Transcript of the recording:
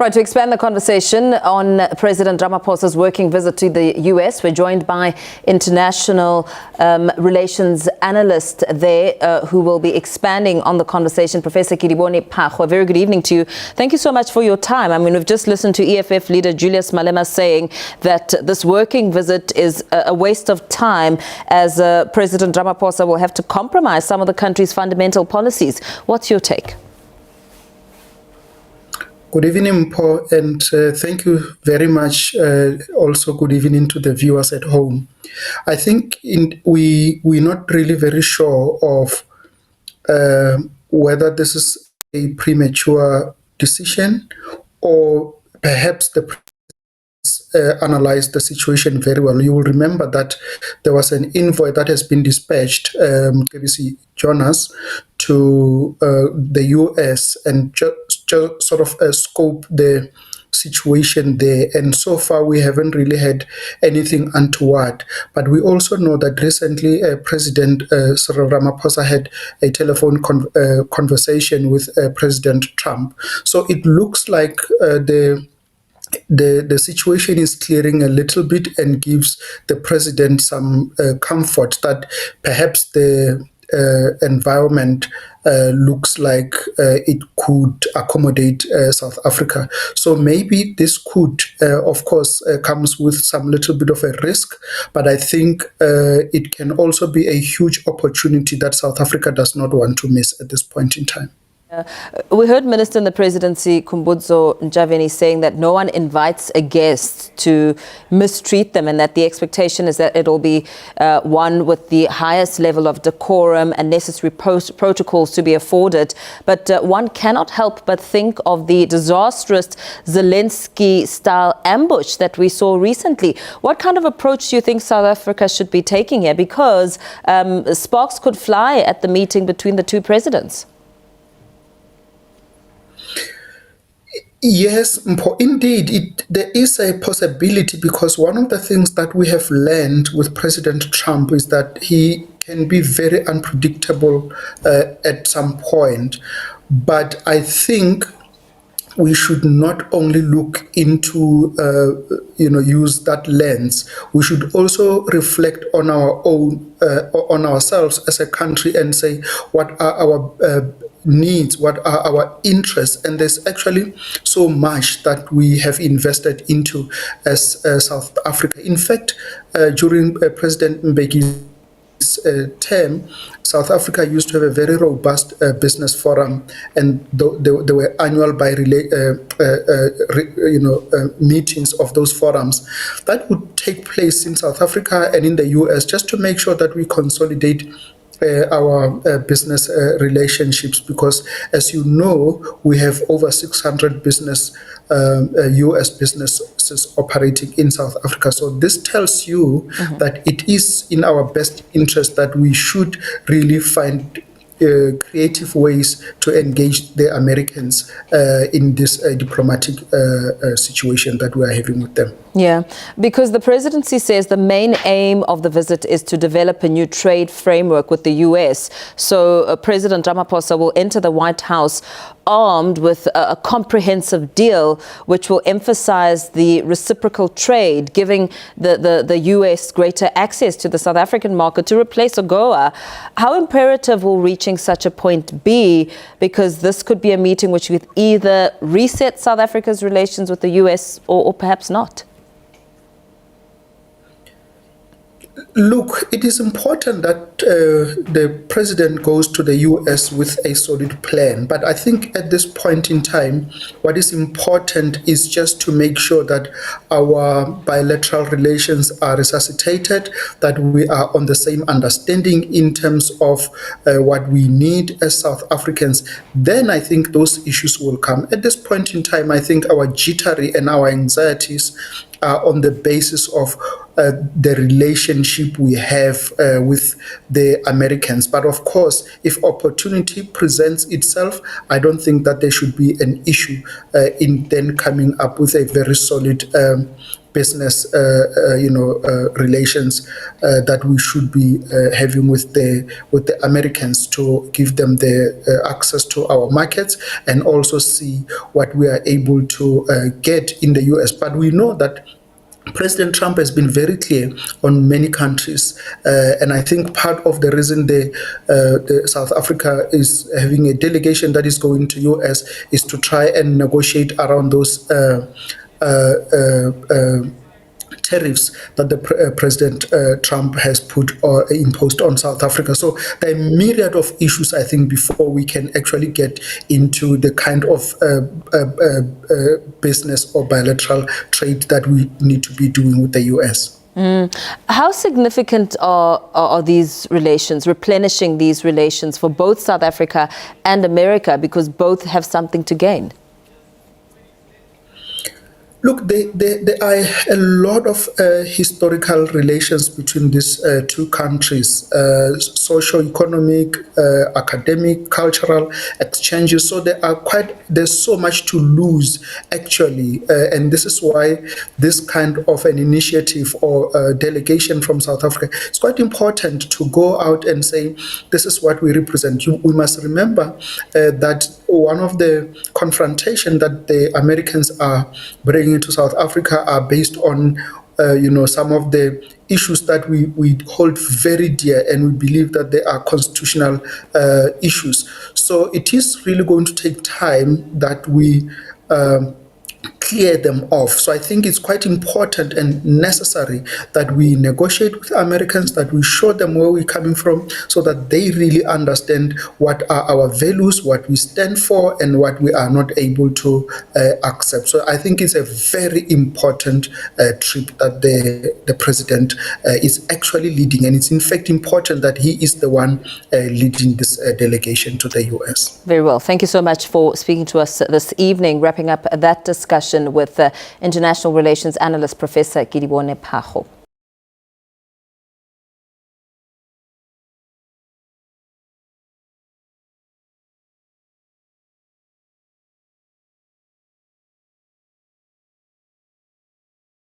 Right, to expand the conversation on President Ramaphosa's working visit to the US, we're joined by international relations analyst there who will be expanding on the conversation, Professor Kedibone Phago. A very good evening to you. Thank you so much for your time. I mean, we've just listened to EFF leader Julius Malema saying that this working visit is a waste of time as President Ramaphosa will have to compromise some of the country's fundamental policies. What's your take? Good evening, Paul, and thank you very much. Also, good evening to the viewers at home. I think we're not really very sure of whether this is a premature decision or perhaps the analyzed the situation very well. You will remember that there was an envoy that has been dispatched, SABC Jonas, to the US and just sort of scope the situation there. And so far, we haven't really had anything untoward. But we also know that recently, President Cyril Ramaphosa had a telephone conversation with President Trump. So it looks like the situation is clearing a little bit and gives the president some comfort that perhaps the environment looks like it could accommodate South Africa. So maybe this could, of course, comes with some little bit of a risk, but I think it can also be a huge opportunity that South Africa does not want to miss at this point in time. We heard Minister in the Presidency, Khumbudzo Ntshavheni, saying that no one invites a guest to mistreat them and that the expectation is that it'll be one with the highest level of decorum and necessary protocols to be afforded. But one cannot help but think of the disastrous Zelensky-style ambush that we saw recently. What kind of approach do you think South Africa should be taking here? Because sparks could fly at the meeting between the two presidents. Yes, indeed, there is a possibility, because one of the things that we have learned with President Trump is that he can be very unpredictable at some point. But I think we should not only look into, use that lens. We should also reflect on our own, on ourselves as a country and say, what are our needs, what are our interests? And there's actually so much that we have invested into as South Africa. In fact, during President Mbeki's term, South Africa used to have a very robust business forum, and there were annual meetings of those forums that would take place in South Africa and in the US, just to make sure that we consolidate our business relationships, because as you know, we have over 600 US businesses operating in South Africa. So this tells you that it is in our best interest that we should really find creative ways to engage the Americans in this diplomatic situation that we are having with them. Yeah, because the presidency says the main aim of the visit is to develop a new trade framework with the US. So President Ramaphosa will enter the White House armed with a comprehensive deal which will emphasize the reciprocal trade, giving the US greater access to the South African market to replace AGOA. How imperative will reaching such a point be? Because this could be a meeting which would either reset South Africa's relations with the US or perhaps not. Look, it is important that the president goes to the US with a solid plan. But I think at this point in time, what is important is just to make sure that our bilateral relations are resuscitated, that we are on the same understanding in terms of what we need as South Africans. Then I think those issues will come. At this point in time, I think our jittery and our anxieties are on the basis of the relationship we have with the Americans. But of course, if opportunity presents itself, I don't think that there should be an issue in then coming up with a very solid business, relations that we should be having with the Americans to give them the access to our markets and also see what we are able to get in the US. But we know that President Trump has been very clear on many countries, and I think part of the reason the South Africa is having a delegation that is going to US is to try and negotiate around those tariffs that the President Trump has put or imposed on South Africa. So there are a myriad of issues, I think, before we can actually get into the kind of business or bilateral trade that we need to be doing with the US. How significant are these relations, replenishing these relations for both South Africa and America, because both have something to gain? Look, there are a lot of historical relations between these two countries, socio-economic, academic, cultural exchanges. So there's so much to lose, actually. And this is why this kind of an initiative or delegation from South Africa, it's quite important to go out and say, this is what we represent. We must remember that one of the confrontation that the Americans are bringing into South Africa are based on some of the issues that we hold very dear, and we believe that they are constitutional issues. So it is really going to take time that we clear them off. So I think it's quite important and necessary that we negotiate with Americans, that we show them where we're coming from, so that they really understand what are our values, what we stand for, and what we are not able to accept. So I think it's a very important trip that the president is actually leading, and it's in fact important that he is the one leading this delegation to the US. Very well. Thank you so much for speaking to us this evening, wrapping up that discussion with international relations analyst Professor Kedibone Phago.